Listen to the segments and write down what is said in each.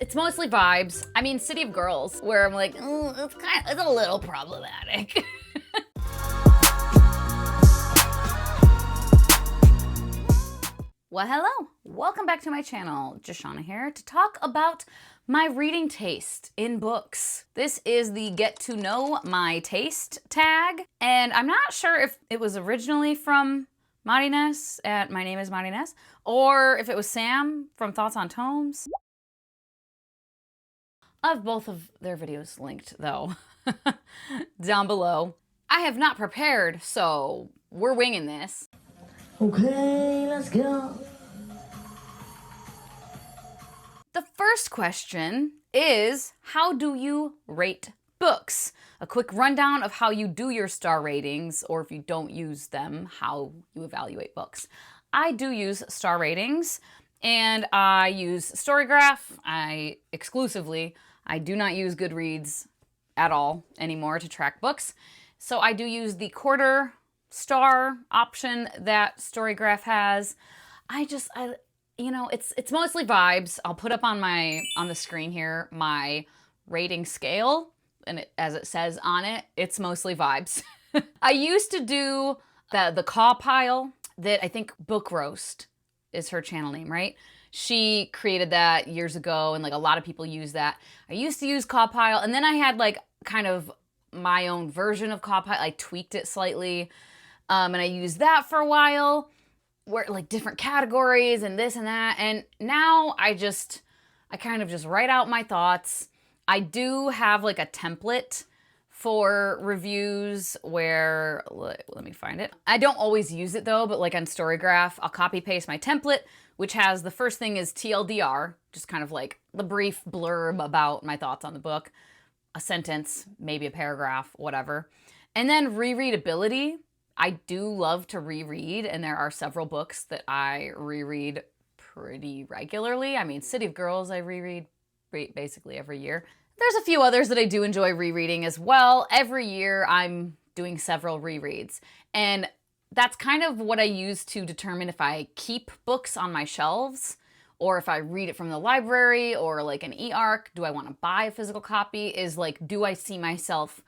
It's mostly vibes. I mean, City of Girls, where I'm like, it's a little problematic. Well, hello. Welcome back to my channel. Joshana here to talk about my reading taste in books. This is the get to know my taste tag, and I'm not sure if it was originally from Madi Ness at My Name is Madi Ness, or if it was Sam from Thoughts on Tomes. I have both of their videos linked, though, down below. I have not prepared, so we're winging this. Okay, let's go. The first question is, how do you rate books? A quick rundown of how you do your star ratings, or if you don't use them, how you evaluate books. I do use star ratings, and I use Storygraph exclusively. I do not use Goodreads at all anymore to track books. So I do use the quarter star option that Storygraph has. You know, it's mostly vibes. I'll put up on the screen here my rating scale, and as it says on it, it's mostly vibes. I used to do the Caw Pile that I think Book Roast is her channel name, right? She created that years ago, and like a lot of people use that. I used to use Caw Pile, and then I had like kind of my own version of Caw Pile. I tweaked it slightly, and I used that for a while, where like different categories and this and that. And now I kind of just write out my thoughts. I do have like a template for reviews where, let me find it. I don't always use it though, but like on Storygraph, I'll copy paste my template, which has the first thing is TLDR, just kind of like the brief blurb about my thoughts on the book, a sentence, maybe a paragraph, whatever. And then rereadability. I do love to reread, and there are several books that I reread pretty regularly. I mean, City of Girls I reread basically every year. There's a few others that I do enjoy rereading as well. Every year I'm doing several rereads, and that's kind of what I use to determine if I keep books on my shelves or if I read it from the library or like an e-arc. Do I want to buy a physical copy? Is like, do I see myself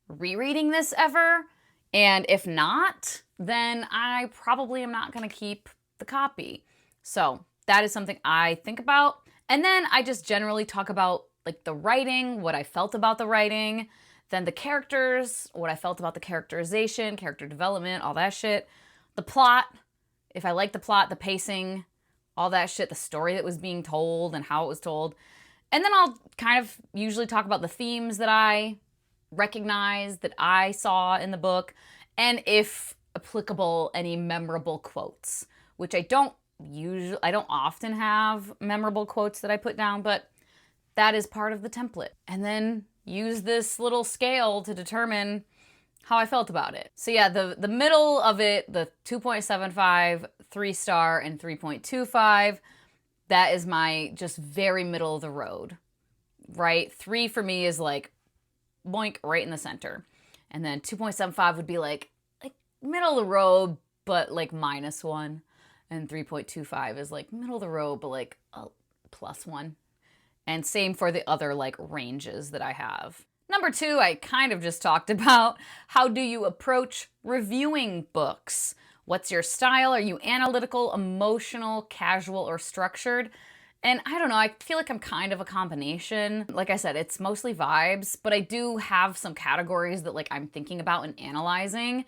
rereading this ever? And if not, then I probably am not going to keep the copy. So that is something I think about. And then I just generally talk about like the writing, what I felt about the writing, then the characters, what I felt about the characterization, character development, all that shit. The plot, if I like the plot, the pacing, all that shit, the story that was being told and how it was told. And then I'll kind of usually talk about the themes that I recognize, that I saw in the book, and if applicable, any memorable quotes, which I don't often have memorable quotes that I put down, but that is part of the template. And then use this little scale to determine how I felt about it. So yeah, the middle of it, the 2.75, 3-star, and 3.25, that is my just very middle of the road, right? 3 for me is like boink, right in the center. And then 2.75 would be like middle of the road, but like -1. And 3.25 is like middle of the road, but like a +1. And same for the other like ranges that I have. Number 2, I kind of just talked about. How do you approach reviewing books? What's your style? Are you analytical, emotional, casual, or structured? And I don't know, I feel like I'm kind of a combination. Like I said, it's mostly vibes, but I do have some categories that like I'm thinking about and analyzing.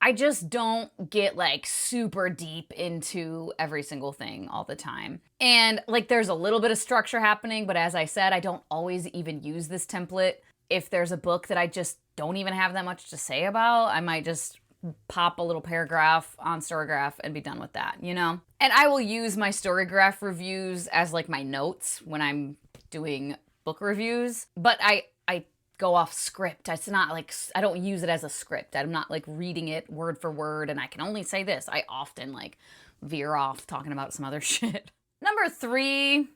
I just don't get like super deep into every single thing all the time. And like there's a little bit of structure happening, but as I said, I don't always even use this template. If there's a book that I just don't even have that much to say about, I might just pop a little paragraph on Storygraph and be done with that, you know? And I will use my Storygraph reviews as like my notes when I'm doing book reviews, but I go off script. It's not like, I don't use it as a script. I'm not like reading it word for word and I can only say this. I often like veer off talking about some other shit. Number 3,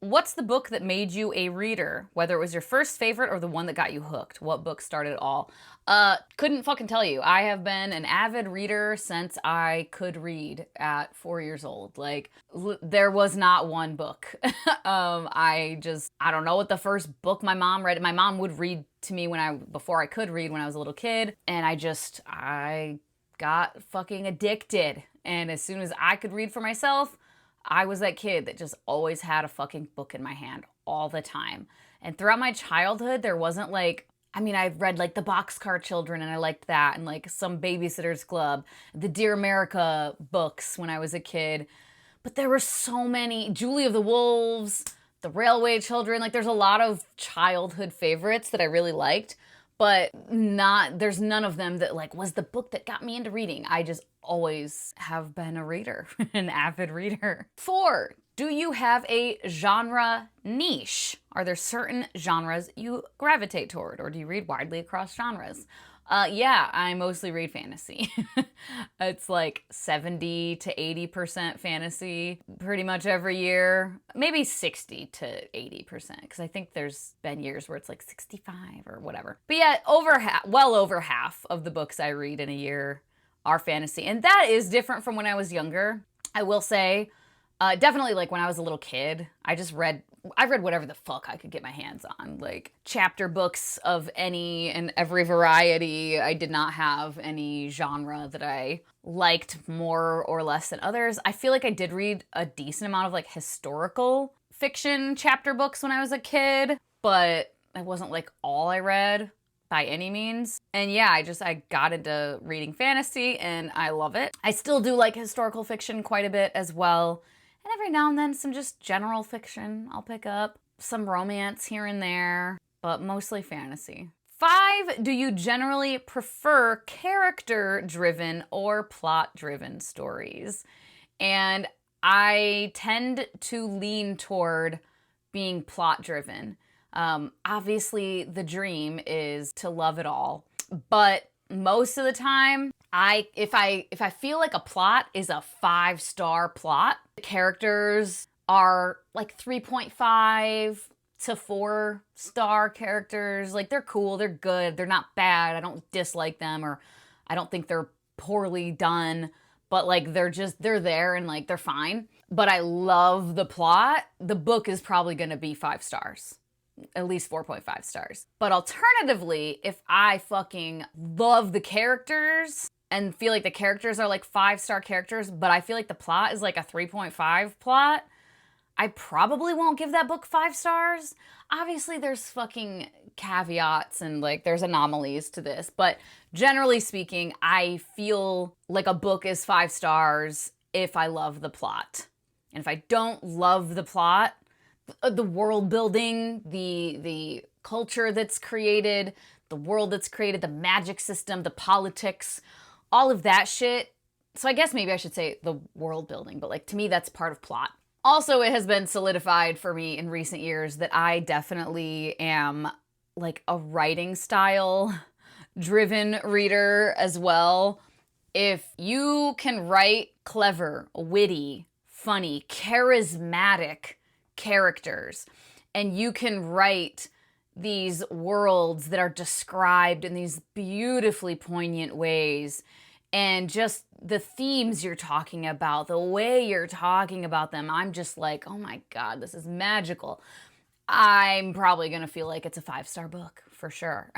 What's the book that made you a reader? Whether it was your first favorite or the one that got you hooked. What book started it all? Couldn't fucking tell you. I have been an avid reader since I could read at 4 years old. Like, there was not one book. I don't know what the first book my mom read. My mom would read to me before I could read when I was a little kid. And I got fucking addicted. And as soon as I could read for myself, I was that kid that just always had a fucking book in my hand all the time. And throughout my childhood, there wasn't like, I mean, I read like the Boxcar Children and I liked that, and like some Babysitter's Club, the Dear America books when I was a kid. But there were so many, Julie of the Wolves, the Railway Children, like there's a lot of childhood favorites that I really liked, but there's none of them that like was the book that got me into reading. I just always have been a reader, an avid reader. 4, do you have a genre niche? Are there certain genres you gravitate toward, or do you read widely across genres? Yeah, I mostly read fantasy. It's like 70 to 80% fantasy pretty much every year. Maybe 60 to 80%, because I think there's been years where it's like 65 or whatever. But yeah, well over half of the books I read in a year are fantasy. And that is different from when I was younger. I will say, definitely like when I was a little kid, I read whatever the fuck I could get my hands on, like chapter books of any and every variety. I did not have any genre that I liked more or less than others. I feel like I did read a decent amount of like historical fiction chapter books when I was a kid, but it wasn't like all I read by any means. And yeah, I got into reading fantasy and I love it. I still do like historical fiction quite a bit as well. And every now and then some just general fiction I'll pick up. Some romance here and there, but mostly fantasy. 5, do you generally prefer character-driven or plot-driven stories? And I tend to lean toward being plot-driven. Obviously, the dream is to love it all, but most of the time, if I feel like a plot is a 5-star plot, the characters are like 3.5 to 4-star characters. Like, they're cool, they're good, they're not bad, I don't dislike them, or I don't think they're poorly done, but like they're there and like they're fine. But I love the plot, the book is probably gonna be 5 stars. At least 4.5 stars. But alternatively, if I fucking love the characters and feel like the characters are like 5-star characters, but I feel like the plot is like a 3.5 plot, I probably won't give that book 5 stars. Obviously, there's fucking caveats and like there's anomalies to this, but generally speaking, I feel like a book is 5 stars if I love the plot. And if I don't love the plot, the world building, the culture that's created, the world that's created, the magic system, the politics, all of that shit. So I guess maybe I should say the world building, but like to me that's part of plot. Also, it has been solidified for me in recent years that I definitely am like a writing style driven reader as well. If you can write clever, witty, funny, charismatic characters, and you can write these worlds that are described in these beautifully poignant ways, and just the themes you're talking about, the way you're talking about them, I'm just like, oh my God, this is magical. I'm probably gonna feel like it's a 5-star book for sure.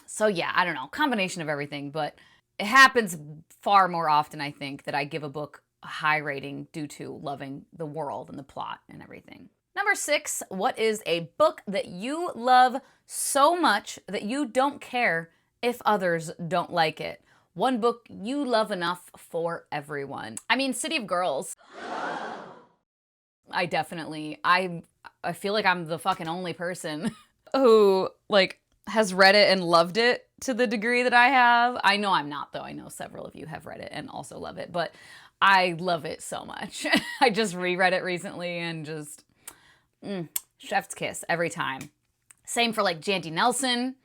So yeah, I don't know, combination of everything, but it happens far more often, I think, that I give a book a high rating due to loving the world and the plot and everything. Number 6, what is a book that you love so much that you don't care if others don't like it? One book you love enough for everyone. I mean, City of Girls. I feel like I'm the fucking only person who like has read it and loved it to the degree that I have. I know I'm not, though. I know several of you have read it and also love it, but I love it so much. I just reread it recently and just chef's kiss every time. Same for like Jandy Nelson.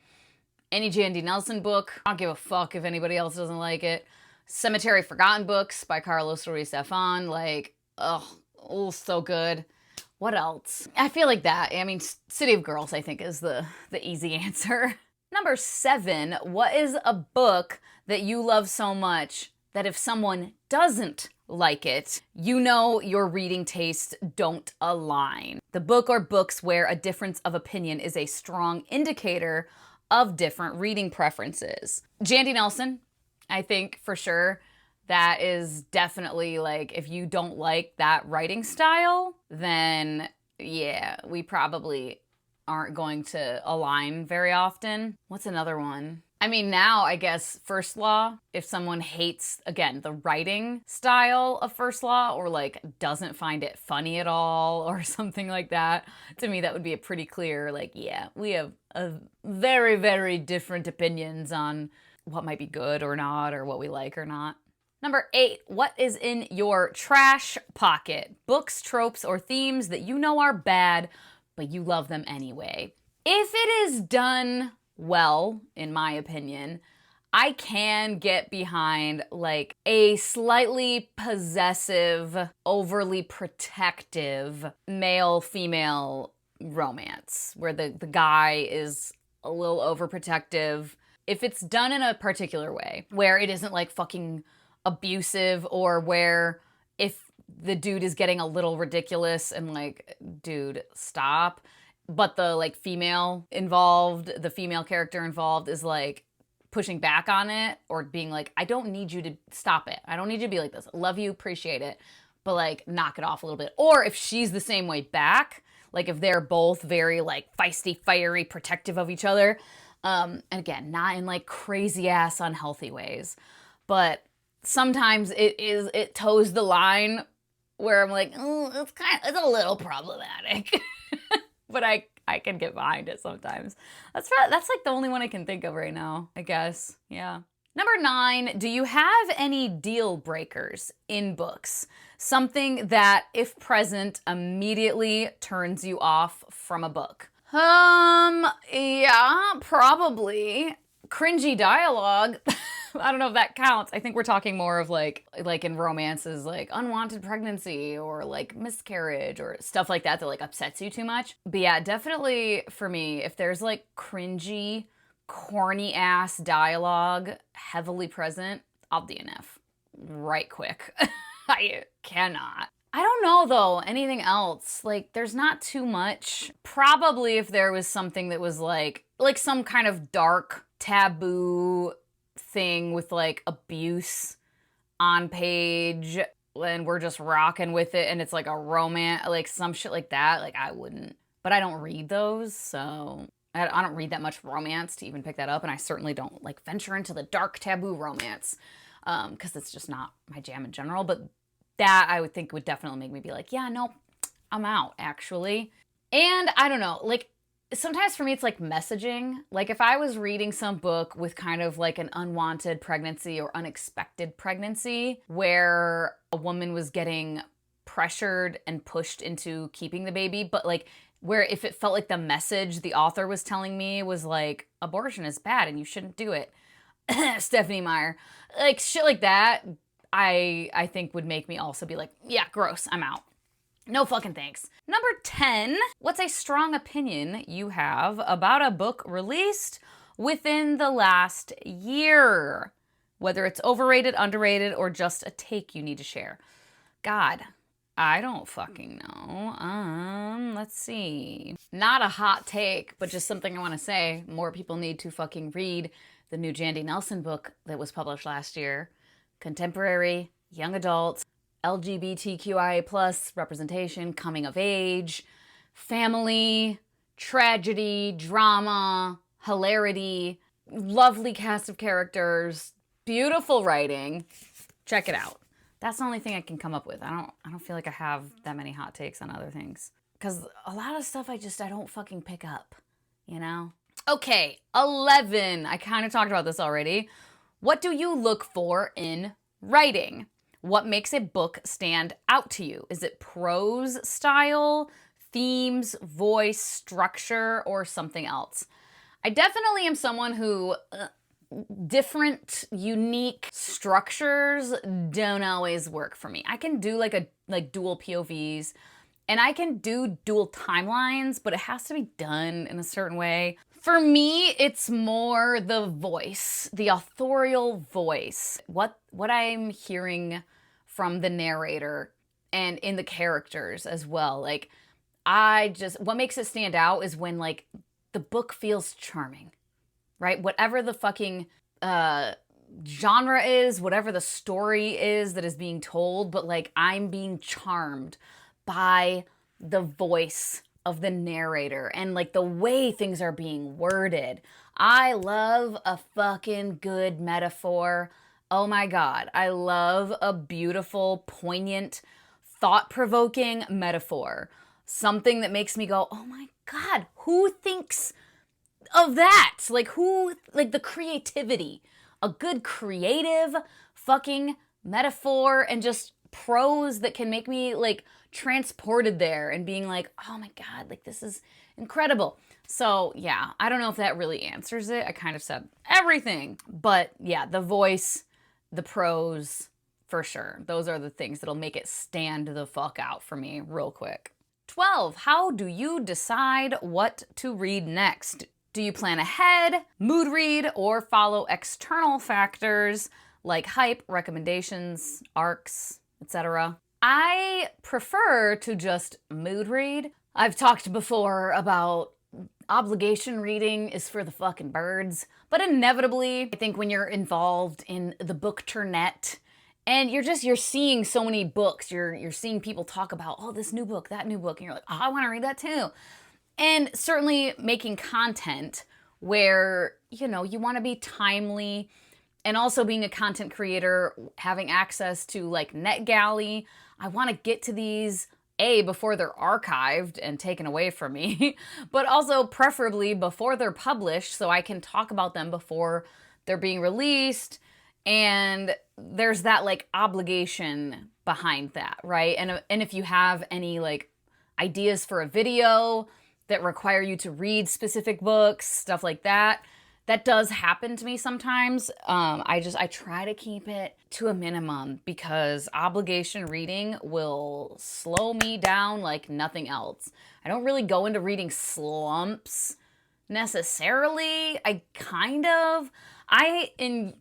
Any Jandy Nelson book. I don't give a fuck if anybody else doesn't like it. Cemetery Forgotten Books by Carlos Ruiz Zafón. Like, oh, so good. What else? I feel like that. I mean, City of Girls, I think, is the easy answer. Number 7, what is a book that you love so much that if someone doesn't like it, you know your reading tastes don't align? The book or books where a difference of opinion is a strong indicator of different reading preferences. Jandy Nelson, I think for sure. That is definitely like, if you don't like that writing style, then yeah, we probably aren't going to align very often. What's another one? I mean, now I guess First Law, if someone hates, again, the writing style of First Law or like doesn't find it funny at all or something like that, to me that would be a pretty clear, like, yeah, we have a very, very different opinions on what might be good or not or what we like or not. Number 8, what is in your trash pocket? Books, tropes, or themes that you know are bad, but you love them anyway. If it is done well, in my opinion, I can get behind like a slightly possessive, overly protective male-female romance where the guy is a little overprotective. If it's done in a particular way, where it isn't like fucking abusive, or where if the dude is getting a little ridiculous and like, dude, stop. But the like female character involved is like pushing back on it or being like, I don't need you to stop it. I don't need you to be like this. Love you, appreciate it, but like knock it off a little bit. Or if she's the same way back, like if they're both very like feisty, fiery, protective of each other. And again, not in like crazy ass unhealthy ways, but sometimes it toes the line where I'm like, oh, it's a little problematic. But I can get behind it sometimes. That's like the only one I can think of right now, I guess. Yeah. Number 9, do you have any deal breakers in books? Something that, if present, immediately turns you off from a book. Yeah, probably. Cringy dialogue. I don't know if that counts. I think we're talking more of like in romances, like unwanted pregnancy or like miscarriage or stuff like that like upsets you too much. But yeah, definitely for me, if there's like cringy, corny ass dialogue heavily present, I'll DNF right quick. I cannot. I don't know though, anything else. Like there's not too much. Probably if there was something that was like some kind of dark taboo thing with like abuse on page and we're just rocking with it and it's like a romance, like some shit like that, like I wouldn't. But I don't read those, so I don't read that much romance to even pick that up, and I certainly don't like venture into the dark taboo romance because it's just not my jam in general. But that I would think would definitely make me be like, yeah, no, I'm out actually. And I don't know, like sometimes for me it's like messaging. Like if I was reading some book with kind of like an unwanted pregnancy or unexpected pregnancy where a woman was getting pressured and pushed into keeping the baby, but like where if it felt like the message the author was telling me was like abortion is bad and you shouldn't do it. Stephanie Meyer. Like shit like that, I think would make me also be like, yeah, gross, I'm out. No fucking thanks. Number 10, what's a strong opinion you have about a book released within the last year? Whether it's overrated, underrated, or just a take you need to share. God, I don't fucking know. Let's see. Not a hot take, but just something I want to say. More people need to fucking read the new Jandy Nelson book that was published last year. Contemporary, young adults, LGBTQIA plus representation, coming of age, family, tragedy, drama, hilarity, lovely cast of characters, beautiful writing. Check it out. That's the only thing I can come up with. I don't feel like I have that many hot takes on other things. Because a lot of stuff I don't fucking pick up, you know? Okay, 11. I kind of talked about this already. What do you look for in writing? What makes a book stand out to you? Is it prose style, themes, voice, structure, or something else? I definitely am someone who different, unique structures don't always work for me. I can do like dual POVs And I can do dual timelines, but it has to be done in a certain way. For me, it's more the voice, the authorial voice. What I'm hearing from the narrator and in the characters as well. Like, what makes it stand out is when, like, the book feels charming, right? Whatever the fucking genre is, whatever the story is that is being told, but like I'm being charmed by the voice of the narrator and like the way things are being worded. I love a fucking good metaphor. Oh my God. I love a beautiful, poignant, thought-provoking metaphor. Something that makes me go, oh my God, who thinks of that? Like, the creativity. A good creative fucking metaphor and just prose that can make me like transported there and being like, oh my God, like this is incredible. So yeah, I don't know if that really answers it. I kind of said everything, but yeah, the voice, the prose, for sure. Those are the things that'll make it stand the fuck out for me real quick. 12, how do you decide what to read next? Do you plan ahead, mood read, or follow external factors like hype, recommendations, arcs, etc.? I prefer to just mood read. I've talked before about obligation reading is for the fucking birds, but inevitably, I think when you're involved in the bookternet, and you're seeing so many books, you're seeing people talk about, oh, this new book, that new book, and you're like, oh, I want to read that too. And certainly making content where, you know, you want to be timely, and also being a content creator, having access to like NetGalley. I want to get to these before they're archived and taken away from me, but also preferably before they're published so I can talk about them before they're being released. And there's that like obligation behind that, right? And if you have any like ideas for a video that require you to read specific books, stuff like that, that does happen to me sometimes. I try to keep it to a minimum because obligation reading will slow me down like nothing else. I don't really go into reading slumps necessarily.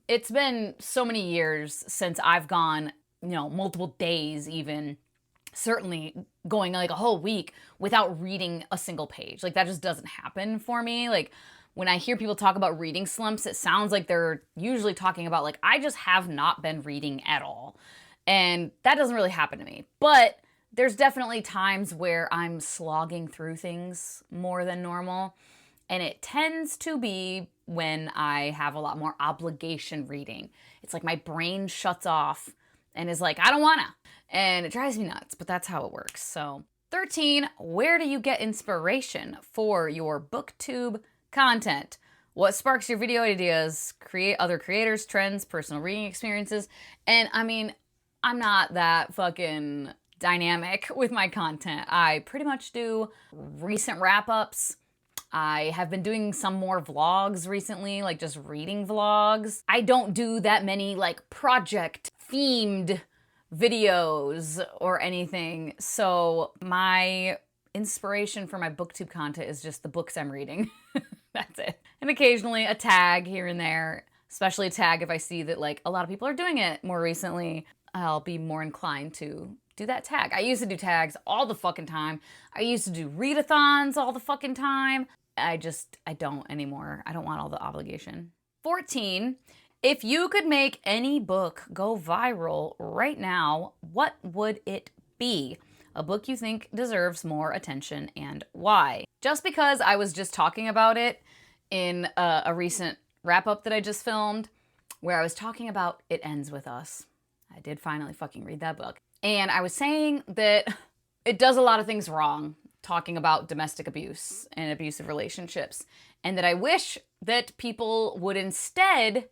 It's been so many years since I've gone, you know, multiple days even, certainly going like a whole week without reading a single page. Like that just doesn't happen for me. Like when I hear people talk about reading slumps, it sounds like they're usually talking about like, I just have not been reading at all. And that doesn't really happen to me. But there's definitely times where I'm slogging through things more than normal. And it tends to be when I have a lot more obligation reading. It's like my brain shuts off and is like, I don't wanna. And it drives me nuts, but that's how it works. So 13, where do you get inspiration for your booktube content? What sparks your video ideas? Create other creators, trends, personal reading experiences. And I mean, I'm not that fucking dynamic with my content. I pretty much do recent wrap-ups. I have been doing some more vlogs recently, like just reading vlogs. I don't do that many like project themed videos or anything. So my inspiration for my booktube content is just the books I'm reading. That's it. And occasionally a tag here and there, especially a tag if I see that like a lot of people are doing it more recently, I'll be more inclined to do that tag. I used to do tags all the fucking time. I used to do readathons all the fucking time. I don't anymore. I don't want all the obligation. 14, if you could make any book go viral right now, what would it be? A book you think deserves more attention and why? Just because I was just talking about it in a recent wrap-up that I just filmed, where I was talking about It Ends With Us. I did finally fucking read that book. And I was saying that it does a lot of things wrong, talking about domestic abuse and abusive relationships. And that I wish that people would instead,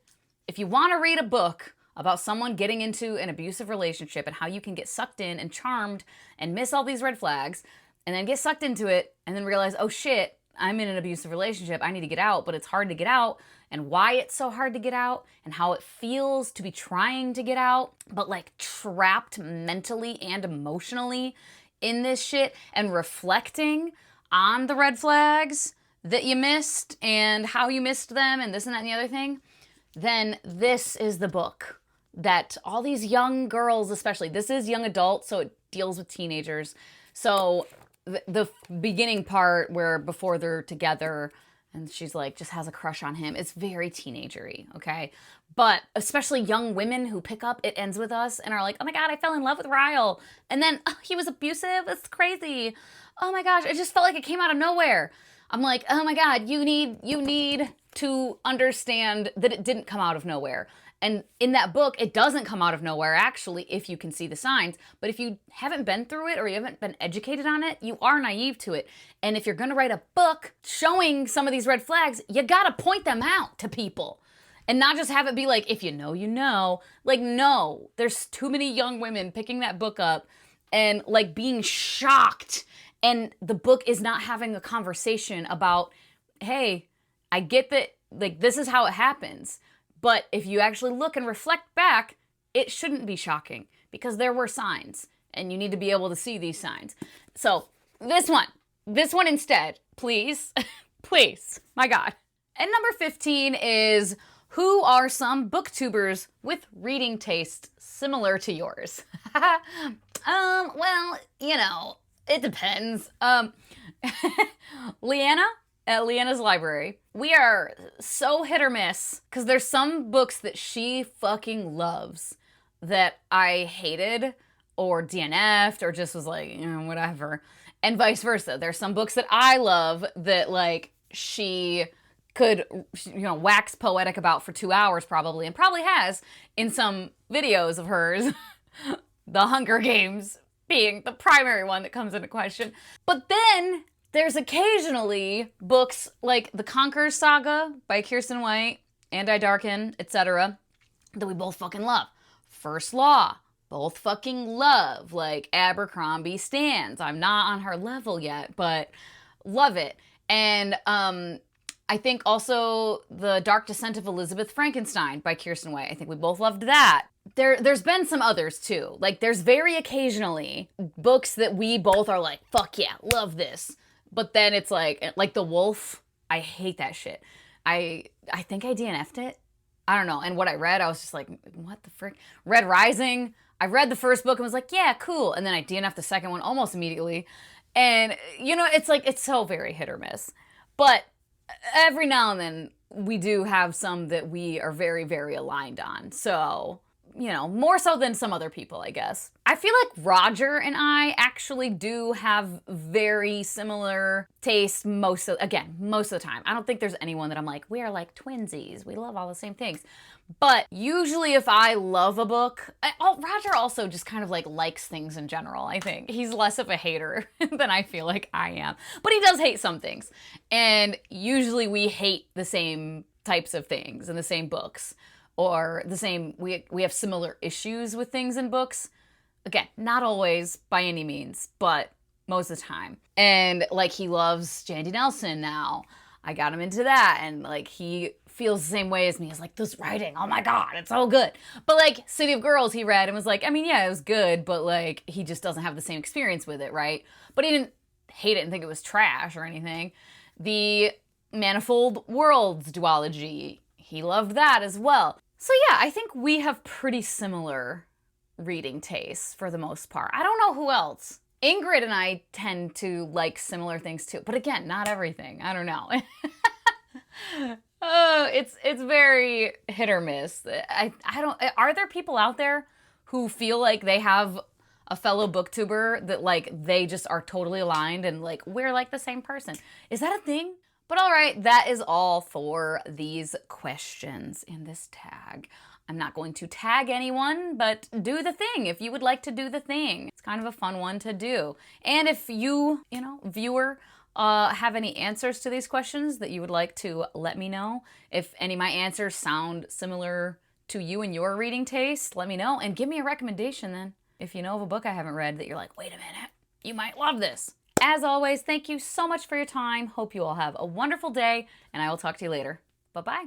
if you want to read a book about someone getting into an abusive relationship and how you can get sucked in and charmed and miss all these red flags, and then get sucked into it and then realize, oh shit, I'm in an abusive relationship, I need to get out, but it's hard to get out, and why it's so hard to get out, and how it feels to be trying to get out, but like trapped mentally and emotionally in this shit and reflecting on the red flags that you missed and how you missed them and this and that and the other thing, then this is the book that all these young girls, especially, this is young adult, so it deals with teenagers. So the beginning part where before they're together and she's like, just has a crush on him, it's very teenagery, okay? But especially young women who pick up It Ends With Us and are like, oh my God, I fell in love with Ryle. And then he was abusive, it's crazy. Oh my gosh, it just felt like it came out of nowhere. I'm like, oh my God, you need to understand that it didn't come out of nowhere. And in that book, it doesn't come out of nowhere, actually, if you can see the signs. But if you haven't been through it or you haven't been educated on it, you are naive to it. And if you're going to write a book showing some of these red flags, you got to point them out to people. And not just have it be like, if you know, you know. Like, no, there's too many young women picking that book up and like being shocked. And the book is not having a conversation about, hey, I get that, like, this is how it happens. But if you actually look and reflect back, it shouldn't be shocking because there were signs and you need to be able to see these signs. So this one instead, please, please, my God. And number 15 is, who are some booktubers with reading taste similar to yours? Well, you know, it depends. Leanna at Leanna's Library. We are so hit or miss because there's some books that she fucking loves that I hated or DNF'd or just was like, you know, whatever. And vice versa. There's some books that I love that like she could, you know, wax poetic about for 2 hours probably, and probably has in some videos of hers. The Hunger Games being the primary one that comes into question. But then there's occasionally books like The Conqueror's Saga by Kirsten White, Anti Darkin, etc. that we both fucking love. First Law, both fucking love. Like Abercrombie Stands. I'm not on her level yet, but love it. And I think also The Dark Descent of Elizabeth Frankenstein by Kirsten White. I think we both loved that. There's been some others too. Like there's very occasionally books that we both are like, fuck yeah, love this. But then it's like The Wolf. I hate that shit. I think I DNF'd it. I don't know. And what I read, I was just like, what the frick? Red Rising. I read the first book and was like, yeah, cool. And then I DNF'd the second one almost immediately. And, you know, it's like, it's so very hit or miss. But every now and then we do have some that we are very, very aligned on. So, you know, more so than some other people, I guess. I feel like Roger and I actually do have very similar tastes most of the time. I don't think there's anyone that I'm like, we are like twinsies. We love all the same things. But usually if I love a book, Roger also just kind of like likes things in general, I think. He's less of a hater than I feel like I am. But he does hate some things. And usually we hate the same types of things and the same books. Or the same, we have similar issues with things in books. Again, not always by any means, but most of the time. And like he loves Jandy Nelson now. I got him into that, and like he feels the same way as me. He's like, this writing, oh my God, it's so good. But like City of Girls he read and was like, I mean, yeah, it was good, but like he just doesn't have the same experience with it, right? But he didn't hate it and think it was trash or anything. The Manifold Worlds duology, he loved that as well. So yeah, I think we have pretty similar reading tastes for the most part. I don't know who else. Ingrid and I tend to like similar things too. But again, not everything. I don't know. Oh, it's very hit or miss. I don't, are there people out there who feel like they have a fellow booktuber that like they just are totally aligned and like we're like the same person? Is that a thing? But all right, that is all for these questions in this tag. I'm not going to tag anyone, but do the thing if you would like to do the thing. It's kind of a fun one to do. And if you viewer, have any answers to these questions that you would like to let me know. If any of my answers sound similar to you and your reading taste, let me know and give me a recommendation then. If you know of a book I haven't read that you're like, wait a minute, you might love this. As always, thank you so much for your time. Hope you all have a wonderful day, and I will talk to you later. Bye-bye.